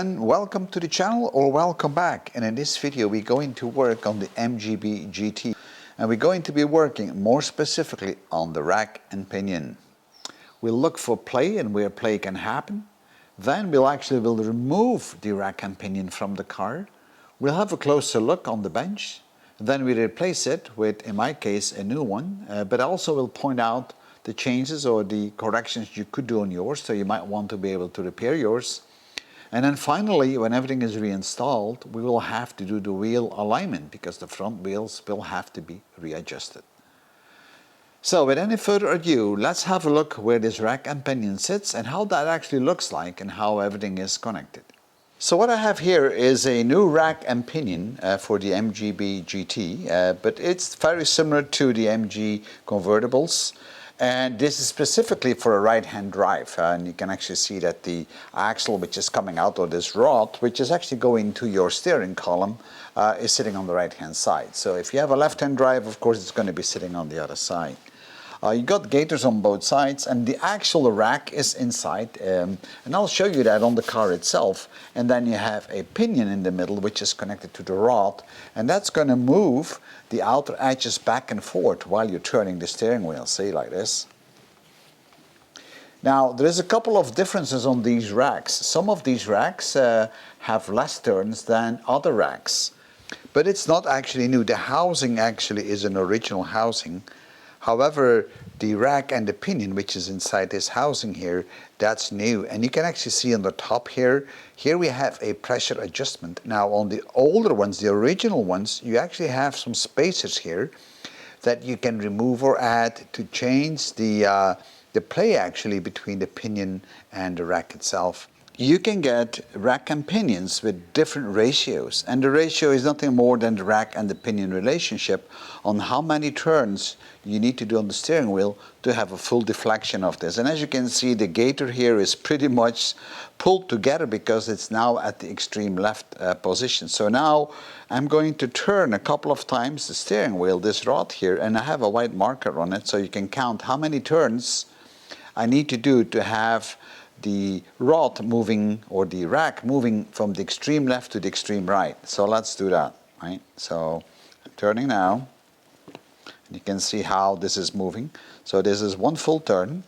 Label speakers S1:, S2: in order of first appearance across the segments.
S1: And welcome to the channel, or welcome back. And in this video we're going to work on the MGB GT, and we're going to be working more specifically on the rack and pinion. We'll look for play and where play can happen. Then we'll remove the rack and pinion from the car. We'll have a closer look on the bench. Then we replace it with, in my case, a new one, but also we'll point out the changes or the corrections you could do on yours, so you might want to be able to repair yours. And then finally, when everything is reinstalled, we will have to do the wheel alignment because the front wheels will have to be readjusted. So with any further ado, let's have a look where this rack and pinion sits and how that actually looks like and how everything is connected. So what I have here is a new rack and pinion for the MGB GT, but it's very similar to the MG convertibles. And this is specifically for a right-hand drive, and you can actually see that the axle which is coming out of this rod, which is actually going to your steering column, is sitting on the right-hand side. So if you have a left-hand drive, of course it's going to be sitting on the other side. You got gaiters on both sides, and the actual rack is inside, and I'll show you that on the car itself. And then you have a pinion in the middle which is connected to the rod, and that's going to move the outer edges back and forth while you're turning the steering wheel, see, like this. Now there is a couple of differences on these racks. Some of these racks have less turns than other racks, but it's not actually new. The housing actually is an original housing. However, the rack and the pinion, which is inside this housing here, that's new. And you can actually see on the top here we have a pressure adjustment. Now on the older ones, the original ones, you actually have some spacers here that you can remove or add to change the play actually between the pinion and the rack itself. You can get rack and pinions with different ratios, and the ratio is nothing more than the rack and the pinion relationship on how many turns you need to do on the steering wheel to have a full deflection of this. And as you can see, the gaiter here is pretty much pulled together because it's now at the extreme left position. So now I'm going to turn a couple of times the steering wheel, this rod here, and I have a white marker on it so you can count how many turns I need to do to have the rod moving, or the rack moving, from the extreme left to the extreme right. So let's do that, right? So I'm turning now. You can see how this is moving. So this is one full turn.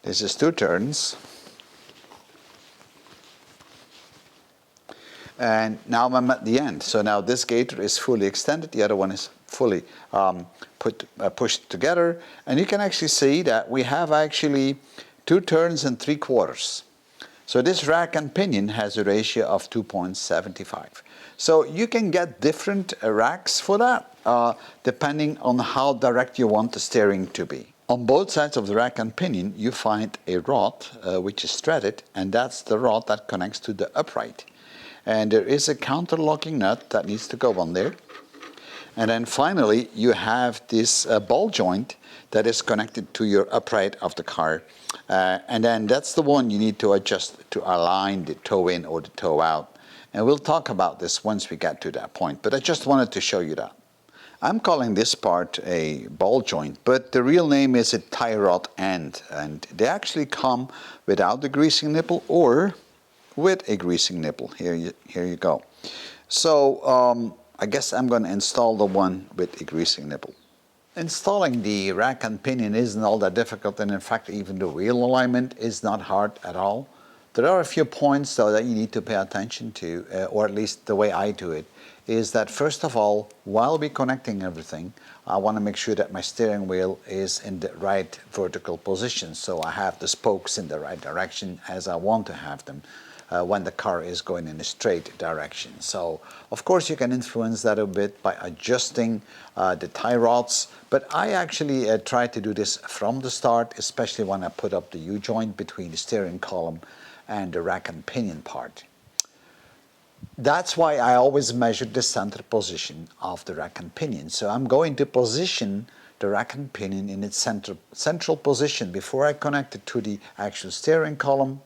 S1: This is two turns. And now I'm at the end. So now this gaiter is fully extended, the other one is fully pushed together. And you can actually see that we have actually 2 turns and 3/4. So this rack and pinion has a ratio of 2.75. So you can get different racks for that, depending on how direct you want the steering to be. On both sides of the rack and pinion, you find a rod which is threaded, and that's the rod that connects to the upright. And there is a counterlocking nut that needs to go on there. And then finally, you have this ball joint that is connected to your upright of the car. And then that's the one you need to adjust to align the toe in or the toe out. And we'll talk about this once we get to that point, but I just wanted to show you that. I'm calling this part a ball joint, but the real name is a tie rod end. And they actually come without the greasing nipple or with a greasing nipple. Here you go. So I guess I'm going to install the one with a greasing nipple. Installing the rack and pinion isn't all that difficult, and in fact even the wheel alignment is not hard at all. There are a few points though that you need to pay attention to, or at least the way I do it, is that first of all, while we're connecting everything, I want to make sure that my steering wheel is in the right vertical position, so I have the spokes in the right direction as I want to have them when the car is going in a straight direction. So of course you can influence that a bit by adjusting the tie rods, but I actually try to do this from the start, especially when I put up the U-joint between the steering column and the rack and pinion part. That's why I always measure the center position of the rack and pinion. So I'm going to position the rack and pinion in its central position before I connect it to the actual steering column.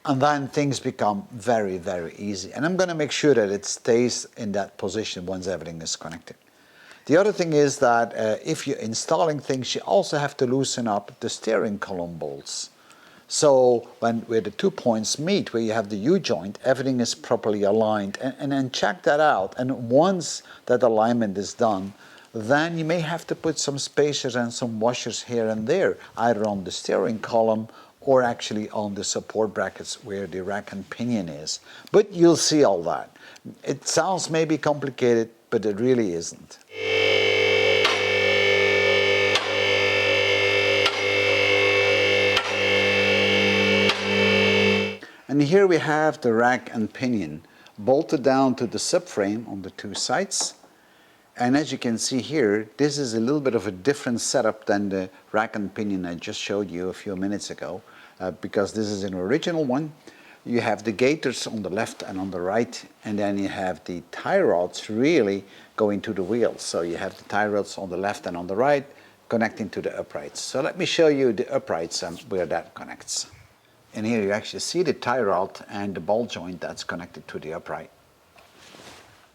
S1: And then things become very, very easy. And I'm going to make sure that it stays in that position once everything is connected. The other thing is that if you're installing things, you also have to loosen up the steering column bolts. So where the 2 points meet, where you have the U-joint, everything is properly aligned. And then check that out. And once that alignment is done, then you may have to put some spacers and some washers here and there, either on the steering column or actually on the support brackets where the rack and pinion is. But you'll see all that. It sounds maybe complicated, but it really isn't. And here we have the rack and pinion bolted down to the subframe on the two sides. And as you can see here, this is a little bit of a different setup than the rack and pinion I just showed you a few minutes ago, because this is an original one. You have the gaiters on the left and on the right, and then you have the tie rods really going to the wheels. So you have the tie rods on the left and on the right connecting to the uprights. So let me show you the uprights and where that connects. And here you actually see the tie rod and the ball joint that's connected to the upright.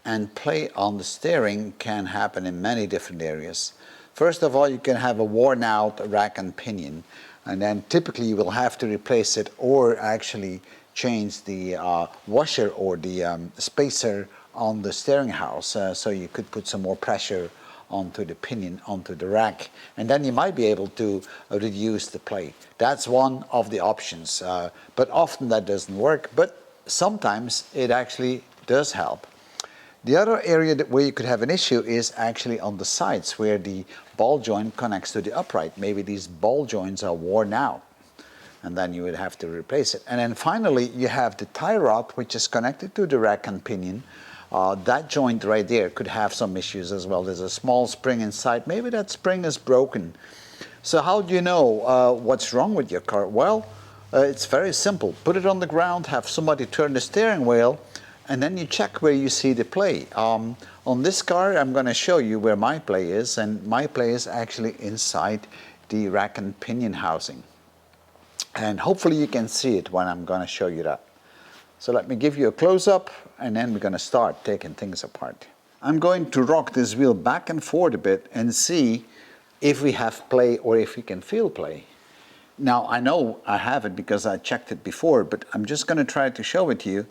S1: And play on the steering can happen in many different areas. First of all, you can have a worn out rack and pinion, and then typically you will have to replace it or actually change the washer or the spacer on the steering house, so you could put some more pressure onto the pinion, onto the rack, and then you might be able to reduce the play. That's one of the options, but often that doesn't work, but sometimes it actually does help. The other area where you could have an issue is actually on the sides where the ball joint connects to the upright. Maybe these ball joints are worn out, and then you would have to replace it. And then finally you have the tie rod, which is connected to the rack and pinion. That joint right there could have some issues as well. There's a small spring inside. Maybe that spring is broken. So how do you know what's wrong with your car? Well, it's very simple. Put it on the ground, have somebody turn the steering wheel, and then you check where you see the play. On this car, I'm going to show you where my play is, and my play is actually inside the rack and pinion housing. And hopefully you can see it when I'm going to show you that. So let me give you a close-up, and then we're going to start taking things apart. I'm going to rock this wheel back and forth a bit and see if we have play or if we can feel play. Now, I know I have it because I checked it before, but I'm just going to try to show it to you.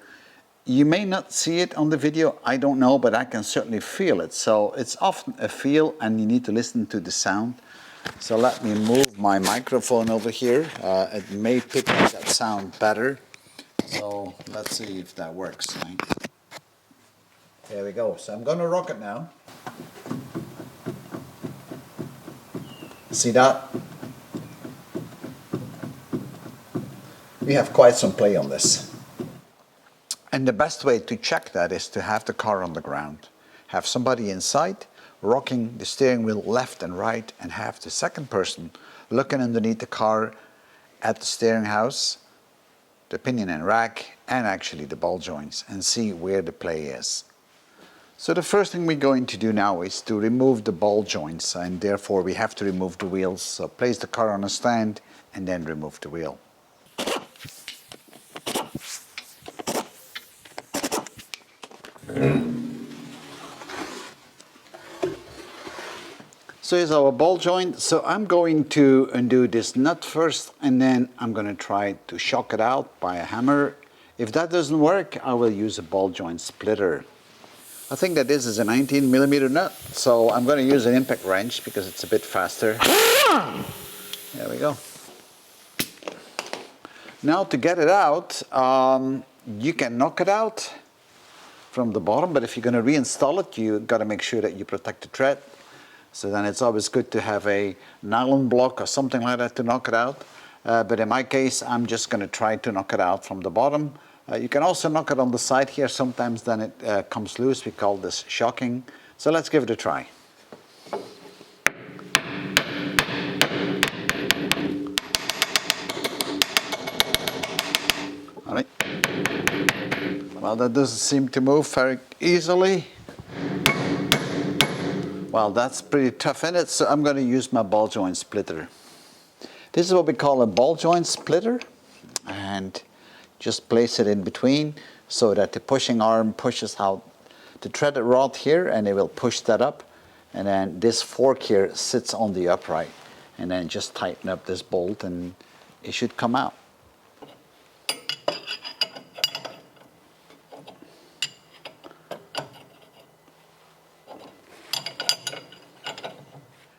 S1: You may not see it on the video, I don't know, but I can certainly feel it. So it's often a feel, and you need to listen to the sound. So let me move my microphone over here. It may pick up that sound better. So let's see if that works. Right? There we go. So I'm going to rock it now. See that? We have quite some play on this. And the best way to check that is to have the car on the ground. Have somebody inside rocking the steering wheel left and right, and have the second person looking underneath the car at the steering house, the pinion and rack, and actually the ball joints, and see where the play is. So the first thing we're going to do now is to remove the ball joints, and therefore we have to remove the wheels. So place the car on a stand and then remove the wheel. So here's our ball joint. So I'm going to undo this nut first, and then I'm going to try to shock it out by a hammer. If that doesn't work, I will use a ball joint splitter. I think that this is a 19mm nut, so I'm going to use an impact wrench because it's a bit faster. There we go. Now to get it out, you can knock it out from the bottom, but if you're going to reinstall it, you've got to make sure that you protect the tread. So then it's always good to have a nylon block or something like that to knock it out. But in my case, I'm just going to try to knock it out from the bottom. You can also knock it on the side here. Sometimes then it comes loose. We call this shocking. So let's give it a try. All right. Well, that doesn't seem to move very easily. Well, that's pretty tough in it, so I'm going to use my ball joint splitter. This is what we call a ball joint splitter, and just place it in between so that the pushing arm pushes out the threaded rod here, and it will push that up, And then this fork here sits on the upright. And then just tighten up this bolt and it should come out.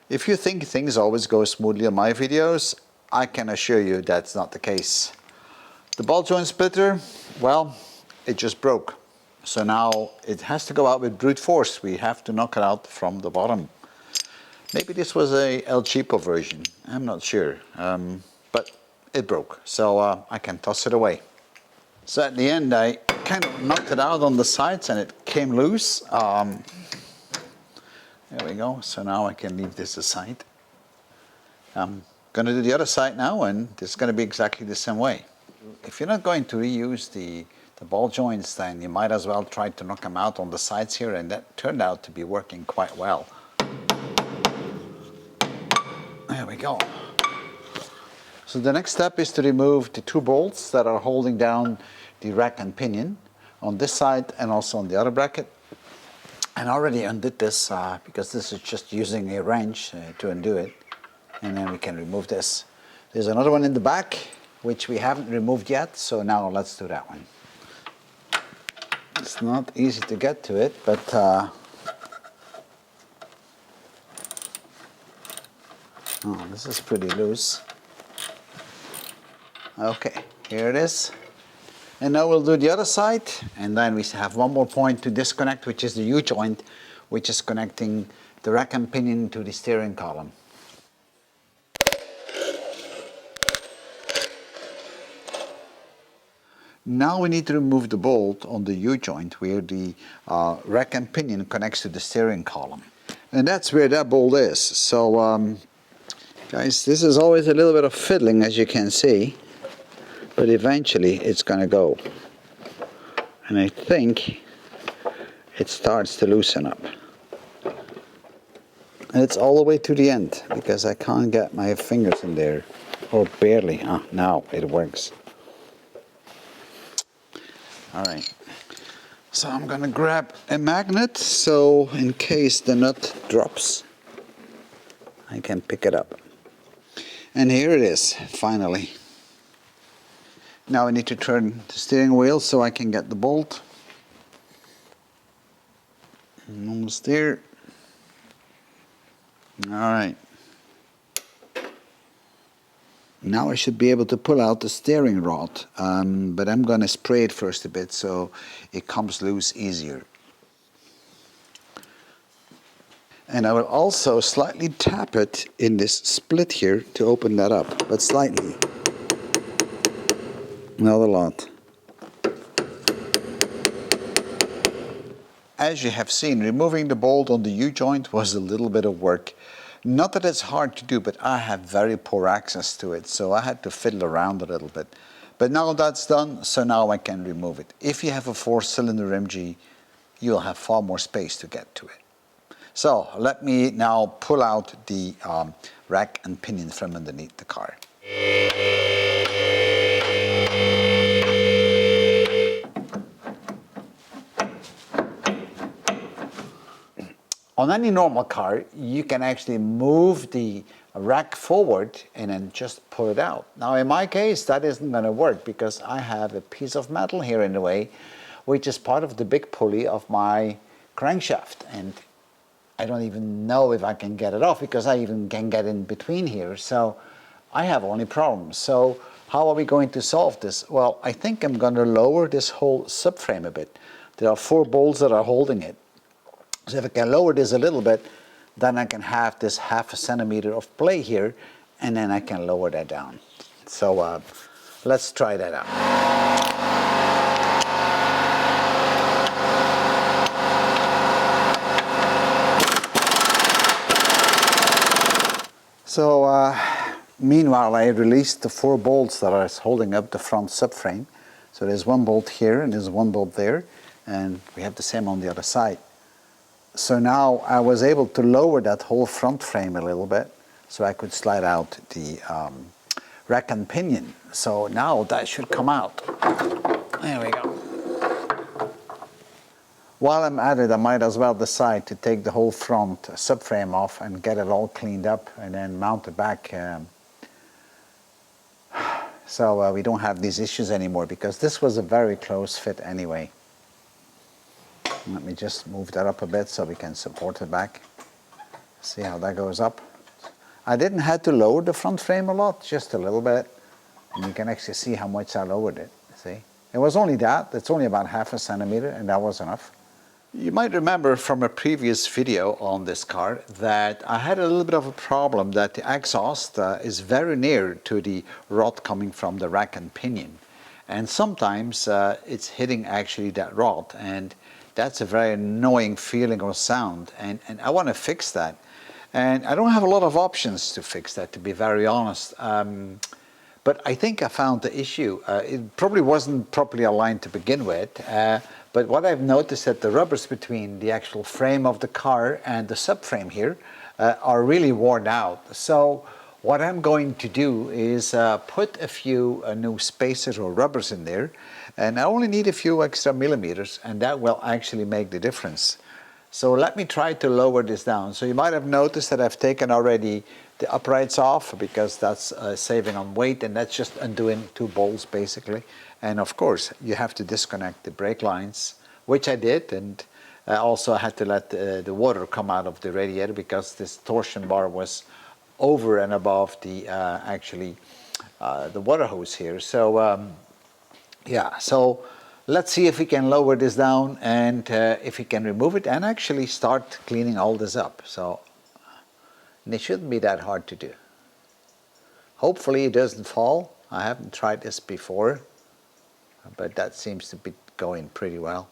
S1: If you think things always go smoothly on my videos, I can assure you that's not the case. The ball joint splitter, well, it just broke. So now it has to go out with brute force. We have to knock it out from the bottom. Maybe this was a El Cheapo version, I'm not sure. But it broke, so I can toss it away. So at the end I kind of knocked it out on the sides and it came loose. There we go, so now I can leave this aside. I'm going to do the other side now, and this is going to be exactly the same way. If you're not going to reuse the ball joints, then you might as well try to knock them out on the sides here, and that turned out to be working quite well. There we go. So the next step is to remove the two bolts that are holding down the rack and pinion on this side and also on the other bracket. And I already undid this because this is just using a wrench to undo it. And then we can remove this. There's another one in the back which we haven't removed yet, so now let's do that one. It's not easy to get to it, but oh, this is pretty loose. Okay, here it is. And now we'll do the other side, and then we have one more point to disconnect, which is the U-joint, which is connecting the rack and pinion to the steering column. Now we need to remove the bolt on the U-joint where the rack and pinion connects to the steering column. And that's where that bolt is. So guys, this is always a little bit of fiddling, as you can see. But eventually it's going to go. And I think it starts to loosen up. And it's all the way to the end because I can't get my fingers in there. Or barely. Ah, now it works. Alright. So I'm going to grab a magnet so in case the nut drops, I can pick it up. And here it is, finally. Now I need to turn the steering wheel so I can get the bolt. Almost there. Alright. Now I should be able to pull out the steering rod, but I'm going to spray it first a bit so it comes loose easier. And I will also slightly tap it in this split here to open that up, but slightly. Not a lot. As you have seen, removing the bolt on the U-joint was a little bit of work. Not that it's hard to do, but I have very poor access to it, so I had to fiddle around a little bit. But now that's done, so now I can remove it. If you have a 4-cylinder MG, you'll have far more space to get to it. So let me now pull out the rack and pinion from underneath the car. On any normal car, you can actually move the rack forward and then just pull it out. Now in my case, that isn't going to work because I have a piece of metal here in the way, which is part of the big pulley of my crankshaft. And I don't even know if I can get it off because I even can get in between here. So I have only problems. So how are we going to solve this? Well, I think I'm going to lower this whole subframe a bit. There are 4 bolts that are holding it. So if I can lower this a little bit, then I can have this 1/2 centimeter of play here, and then I can lower that down. So let's try that out. So meanwhile, I released the 4 bolts that are holding up the front subframe. So there's 1 bolt here and there's 1 bolt there, and we have the same on the other side. So now I was able to lower that whole front frame a little bit so I could slide out the rack and pinion. So now that should come out. There we go. While I'm at it, I might as well decide to take the whole front subframe off and get it all cleaned up and then mount it back so we don't have these issues anymore, because this was a very close fit anyway. Let me just move that up a bit so we can support it back. See how that goes up. I didn't have to lower the front frame a lot, just a little bit. And you can actually see how much I lowered it, see? It was only that, it's only about 1/2 centimeter, and that was enough. You might remember from a previous video on this car that I had a little bit of a problem that the exhaust is very near to the rod coming from the rack and pinion. And sometimes it's hitting actually that rod, and that's a very annoying feeling or sound, and I want to fix that. And I don't have a lot of options to fix that, to be very honest. But I think I found the issue. It probably wasn't properly aligned to begin with, but what I've noticed that the rubbers between the actual frame of the car and the subframe here are really worn out. So what I'm going to do is put a few new spacers or rubbers in there, and I only need a few extra millimeters, and that will actually make the difference. So let me try to lower this down. So you might have noticed that I've taken already the uprights off, because that's saving on weight, and that's just undoing 2 bolts basically. And of course you have to disconnect the brake lines, which I did, and I also had to let the water come out of the radiator, because this torsion bar was over and above the the water hose here. So yeah, so let's see if we can lower this down, and if we can remove it and actually start cleaning all this up. So it shouldn't be that hard to do. Hopefully it doesn't fall. I haven't tried this before, but that seems to be going pretty well.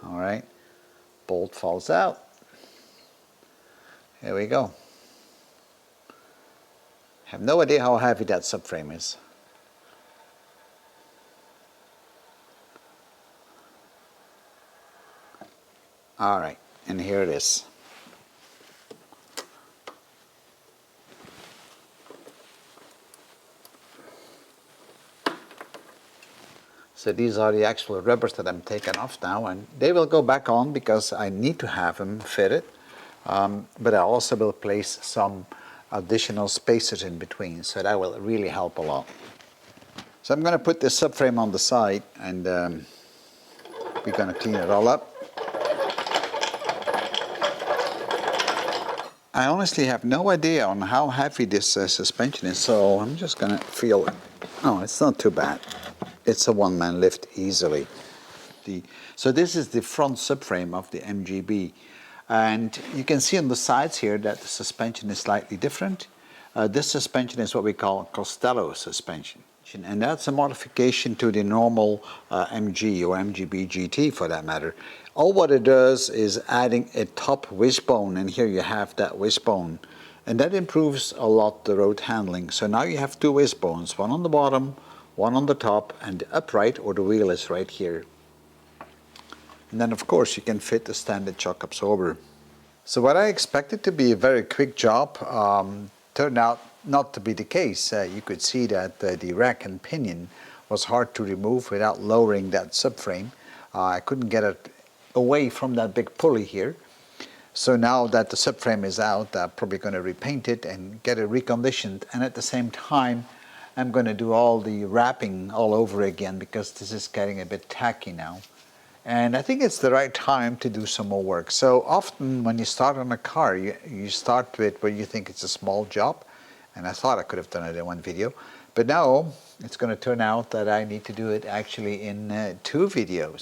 S1: All right, bolt falls out. Here we go. Have no idea how heavy that subframe is. All right, and here it is. So these are the actual rubbers that I'm taking off now, and they will go back on because I need to have them fitted. But I also will place some additional spacers in between, so that will really help a lot. So I'm going to put this subframe on the side, and we're going to clean it all up. I honestly have no idea on how heavy this suspension is, so I'm just going to feel it. Oh, it's not too bad. It's a one-man lift easily. So this is the front subframe of the MGB, and you can see on the sides here that the suspension is slightly different. This suspension is what we call Costello suspension, and that's a modification to the normal MG or MGB GT for that matter. All what it does is adding a top wishbone, and here you have that wishbone, and that improves a lot the road handling. So now you have 2 wishbones, one on the bottom, one on the top, and the upright or the wheel is right here. And then of course you can fit a standard shock absorber. So what I expected to be a very quick job turned out not to be the case. You could see that the rack and pinion was hard to remove without lowering that subframe. I couldn't get it away from that big pulley here. So now that the subframe is out, I'm probably going to repaint it and get it reconditioned, and at the same time I'm going to do all the wrapping all over again, because this is getting a bit tacky now. And I think it's the right time to do some more work. So often when you start on a car, you start with where you think it's a small job, and I thought I could have done it in one video, but now it's going to turn out that I need to do it actually in 2 videos.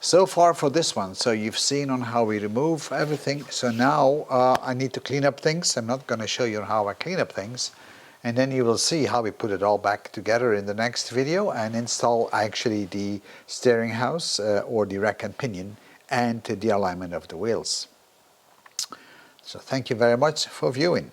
S1: So far for this one. So you've seen on how we remove everything. So now I need to clean up things. I'm not going to show you how I clean up things. And then you will see how we put it all back together in the next video and install actually the steering house or the rack and pinion and the alignment of the wheels. So thank you very much for viewing.